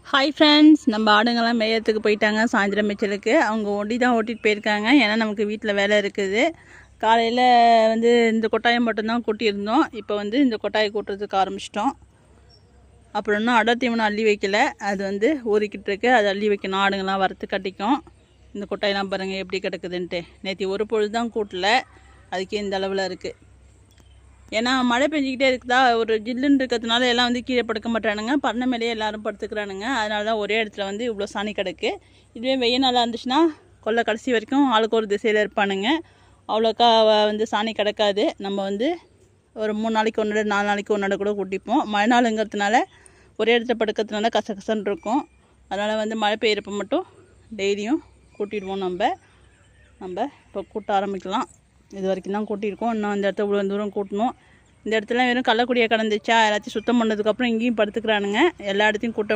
Hi friends, நம்ம ஆடுங்கள்லாம் மேயறதுக்கு போயிட்டாங்க. சாயந்தரம் மேய்ச்சலுக்கு அவங்க தான் ஓட்டிகிட்டு போயிருக்காங்க. ஏன்னா நமக்கு வீட்டில் வேலை இருக்குது. காலையில் இந்த கொட்டாயம் மட்டும்தான் கூட்டியிருந்தோம். இப்போ இந்த கொட்டாயை கூட்டுறதுக்கு ஆரம்பிச்சிட்டோம். அப்புறம் இன்னும் அடர் தீவனம் அள்ளி வைக்கல. அது ஊறிக்கிட்டு இருக்கு. அது அள்ளி வைக்கணும். ஆடுங்கள்லாம் வரத்து கட்டிக்கும். இந்த கொட்டாயெல்லாம் பாருங்கள் எப்படி கிடக்குதுன்ட்டு. நேற்று ஒரு பொழுது தான் கூட்டல, அதுக்கே இந்த அளவில் இருக்குது. ஏன்னா மழை பெஞ்சிக்கிட்டே இருக்குதா, ஒரு ஜில்லுன்னு இருக்கிறதுனால எல்லாம் கீழே படுக்க மாட்டானுங்க. பண்ணை மேலேயே எல்லோரும் படுத்துக்கிறானுங்க. அதனால தான் ஒரே இடத்துல இவ்வளோ சாணி கிடக்கு. இதுவே வெயில் நாளாக இருந்துச்சுன்னா கொல்லை கடைசி வரைக்கும் ஆளுக்கு ஒரு திசையில் இருப்பானுங்க. அவ்வளோக்கா சாணி கிடக்காது. நம்ம ஒரு 3 நாளைக்கு ஒன்று 4 நாளைக்கு ஒன்று கூட கூட்டிப்போம். மழை நாளுங்கிறதுனால ஒரே இடத்துல படுக்கிறதுனால கசகசன்னு இருக்கும். அதனால் மழை பெய்யறப்ப மட்டும் டெய்லியும் கூட்டிடுவோம். நம்ம இப்போ கூட்ட ஆரம்பிக்கலாம். இது வரைக்கும் தான் கூட்டியிருக்கோம். இன்னும் அந்த இடத்த இவ்வளோ தூரம் கூட்டணும். இந்த இடத்துல வெறும் கள்ளக்குடியாக கிடந்துச்சா, எல்லாத்தையும் சுத்தம் பண்ணதுக்கப்புறம் இங்கேயும் படுத்துக்கிறானுங்க. எல்லா இடத்தையும் கூட்ட